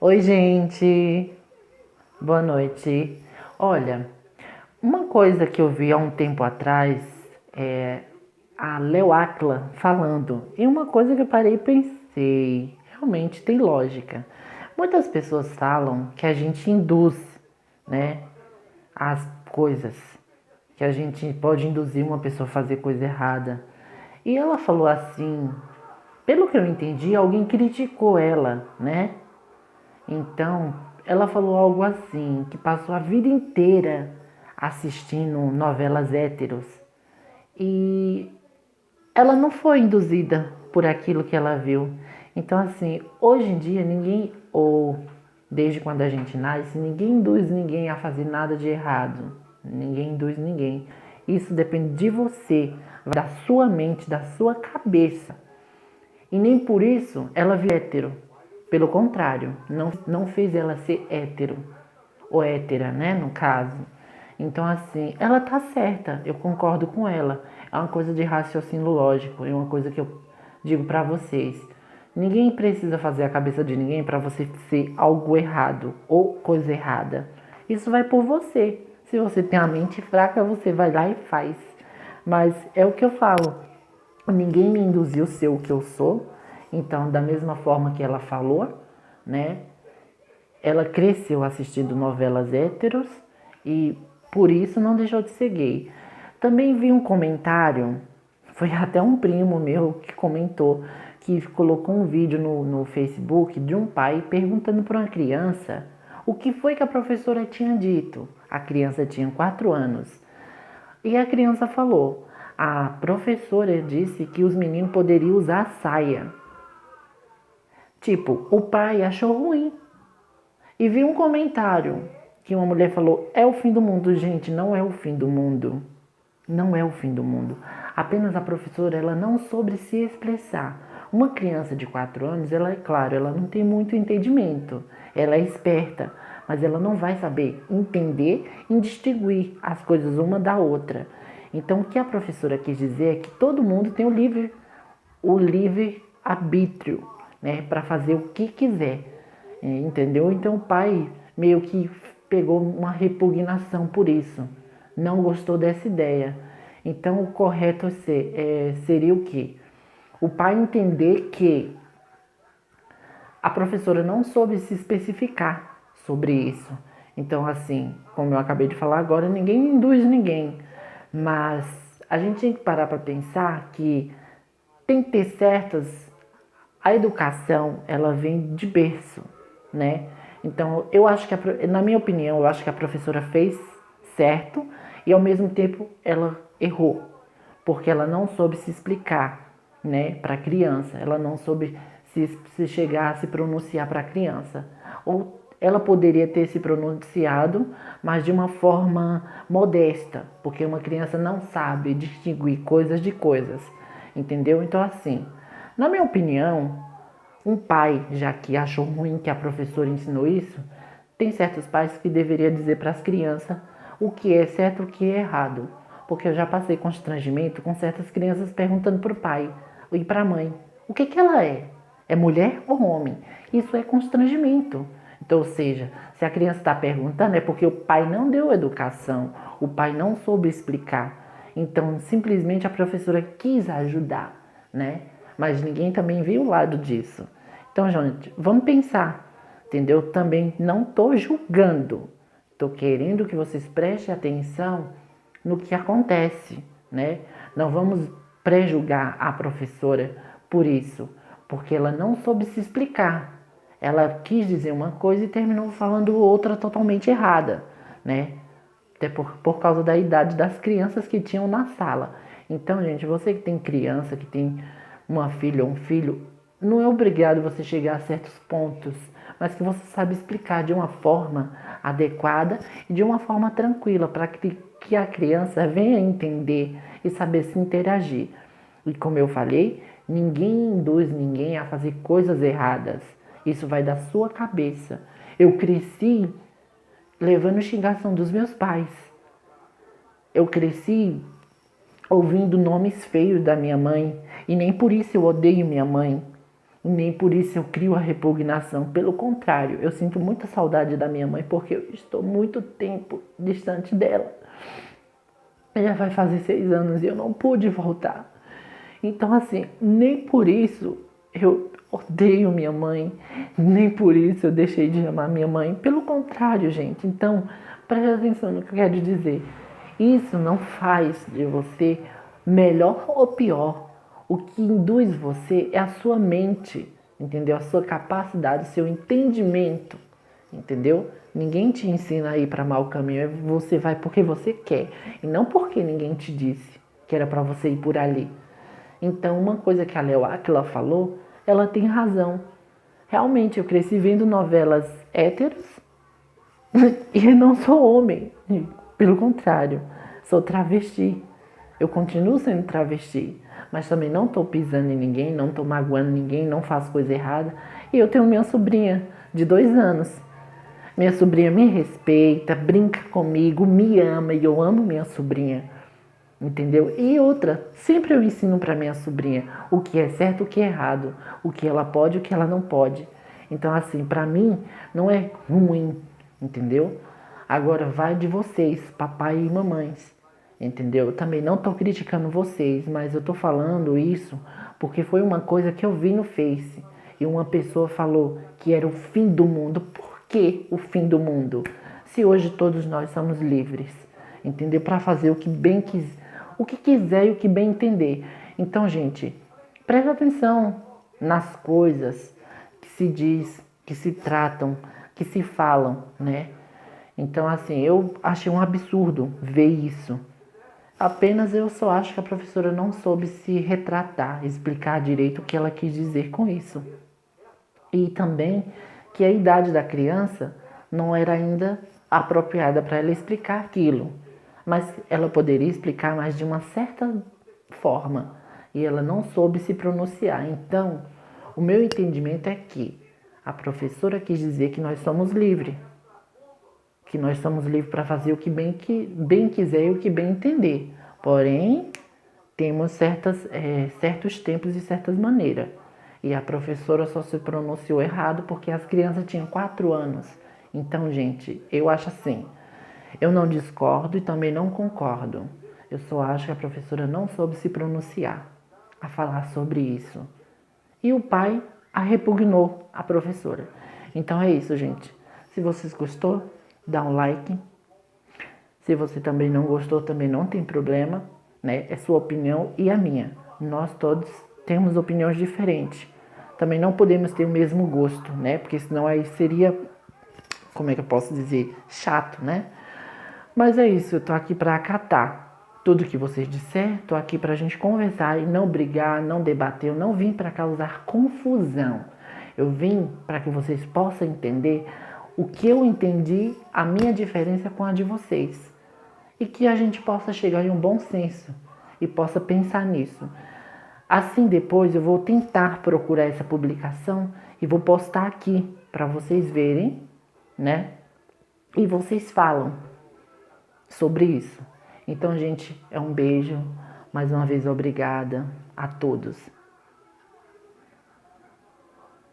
Oi, gente. Boa noite. Olha, uma coisa que eu vi há um tempo atrás é a Leo Akla falando. E uma coisa que eu parei e pensei, realmente tem lógica. Muitas pessoas falam que a gente induz, né, as coisas, que a gente pode induzir uma pessoa a fazer coisa errada. E ela falou assim, pelo que eu entendi, alguém criticou ela, né? Então, ela falou algo assim, que passou a vida inteira assistindo novelas héteros. E ela não foi induzida por aquilo que ela viu. Então, assim, hoje em dia ninguém, ou desde quando a gente nasce, ninguém induz ninguém a fazer nada de errado. Ninguém induz ninguém. Isso depende de você, da sua mente, da sua cabeça. E nem por isso ela viu hétero. Pelo contrário, não fez ela ser hétero. Ou hétera, né, no caso. Então, assim, ela tá certa, eu concordo com ela. É uma coisa de raciocínio lógico, é uma coisa que eu digo pra vocês. Ninguém precisa fazer a cabeça de ninguém para você ser algo errado ou coisa errada. Isso vai por você. Se você tem a mente fraca, você vai lá e faz. Mas é o que eu falo. Ninguém me induziu a ser o que eu sou. Então, da mesma forma que ela falou, né? Ela cresceu assistindo novelas héteros e por isso não deixou de ser gay. Também vi um comentário, foi até um primo meu que comentou, que colocou um vídeo no Facebook de um pai perguntando para uma criança o que foi que a professora tinha dito. A criança tinha 4 anos. E a criança falou: a professora disse que os meninos poderiam usar saia. Tipo, o pai achou ruim. E vi um comentário que uma mulher falou: é o fim do mundo. Gente, não é o fim do mundo. Não é o fim do mundo. Apenas a professora, ela não soube se expressar. Uma criança de 4 anos, ela é claro, ela não tem muito entendimento. Ela é esperta, mas ela não vai saber entender e distinguir as coisas uma da outra. Então, o que a professora quis dizer é que todo mundo tem o livre arbítrio, né, para fazer o que quiser, entendeu? Então o pai meio que pegou uma repugnação por isso, não gostou dessa ideia. Então o correto seria o quê? O pai entender que a professora não soube se especificar sobre isso. Então, assim, como eu acabei de falar agora, ninguém induz ninguém. Mas a gente tem que parar para pensar que tem que ter certas. A educação, ela vem de berço, né? Então, eu acho que, na minha opinião, eu acho que a professora fez certo e, ao mesmo tempo, ela errou, porque ela não soube se explicar, né, para a criança, ela não soube se chegar a se pronunciar para a criança. Ou ela poderia ter se pronunciado, mas de uma forma modesta, porque uma criança não sabe distinguir coisas de coisas, entendeu? Então, assim, na minha opinião, um pai, já que achou ruim que a professora ensinou isso, tem certos pais que deveria dizer para as crianças o que é certo e o que é errado. Porque eu já passei constrangimento com certas crianças perguntando para o pai e para a mãe o que ela é. É mulher ou homem? Isso é constrangimento. Então, ou seja, se a criança está perguntando é porque o pai não deu educação, o pai não soube explicar. Então, simplesmente a professora quis ajudar, né? Mas ninguém também viu o lado disso. Então, gente, vamos pensar, entendeu? Também não estou julgando, estou querendo que vocês prestem atenção no que acontece, né? Não vamos prejulgar a professora por isso, porque ela não soube se explicar. Ela quis dizer uma coisa e terminou falando outra totalmente errada, né? Até por causa da idade das crianças que tinham na sala. Então, gente, você que tem criança, que tem uma filha ou um filho, não é obrigado você chegar a certos pontos, mas que você sabe explicar de uma forma adequada e de uma forma tranquila, para que a criança venha entender e saber se interagir. E como eu falei, ninguém induz ninguém a fazer coisas erradas. Isso vai da sua cabeça. Eu cresci levando xingação dos meus pais. Eu cresci ouvindo nomes feios da minha mãe e nem por isso eu odeio minha mãe. Nem por isso eu crio a repugnação. Pelo contrário, eu sinto muita saudade da minha mãe porque eu estou muito tempo distante dela. Ela vai fazer 6 anos e eu não pude voltar. Então, assim, nem por isso eu odeio minha mãe, nem por isso eu deixei de amar minha mãe. Pelo contrário, gente. Então, preste atenção no que eu quero dizer. Isso não faz de você melhor ou pior. O que induz você é a sua mente, entendeu? A sua capacidade, o seu entendimento, entendeu? Ninguém te ensina a ir para mau caminho, você vai porque você quer e não porque ninguém te disse que era para você ir por ali. Então, uma coisa que a Léo Áquila falou, ela tem razão. Realmente, eu cresci vendo novelas héteros e eu não sou homem. Pelo contrário, sou travesti. Eu continuo sendo travesti, mas também não estou pisando em ninguém, não estou magoando ninguém, não faço coisa errada. E eu tenho minha sobrinha de 2 anos. Minha sobrinha me respeita, brinca comigo, me ama e eu amo minha sobrinha. Entendeu? E outra, sempre eu ensino para minha sobrinha o que é certo, o que é errado, o que ela pode, o que ela não pode. Então, assim, para mim não é ruim, entendeu? Agora vai de vocês, papai e mamães, entendeu? Eu também não tô criticando vocês, mas eu tô falando isso porque foi uma coisa que eu vi no Face e uma pessoa falou que era o fim do mundo. Por que o fim do mundo? Se hoje todos nós somos livres, entendeu? Para fazer o que bem quiser, o que quiser e o que bem entender. Então, gente, presta atenção nas coisas que se diz, que se tratam, que se falam, né? Então, assim, eu achei um absurdo ver isso. Apenas eu só acho que a professora não soube se retratar, explicar direito o que ela quis dizer com isso. E também que a idade da criança não era ainda apropriada para ela explicar aquilo. Mas ela poderia explicar mais de uma certa forma. E ela não soube se pronunciar. Então, o meu entendimento é que a professora quis dizer que nós somos livres. Que nós somos livres para fazer o que bem quiser e o que bem entender. Porém, temos certos tempos e certas maneiras. E a professora só se pronunciou errado porque as crianças tinham 4 anos. Então, gente, eu acho assim, eu não discordo e também não concordo. Eu só acho que a professora não soube se pronunciar a falar sobre isso. E o pai a repugnou, a professora. Então é isso, gente. Se vocês gostou, dá um like. Se você também não gostou, também não tem problema, né? É sua opinião e a minha. Nós todos temos opiniões diferentes. Também não podemos ter o mesmo gosto, né? Porque senão aí seria, como é que eu posso dizer, chato, né? Mas é isso, eu tô aqui para acatar tudo que vocês disserem, tô aqui pra gente conversar e não brigar, não debater. Eu não vim para causar confusão. Eu vim para que vocês possam entender o que eu entendi, a minha diferença com a de vocês. E que a gente possa chegar em um bom senso e possa pensar nisso. Assim, depois eu vou tentar procurar essa publicação e vou postar aqui para vocês verem, né? E vocês falam sobre isso. Então, gente, é um beijo. Mais uma vez, obrigada a todos.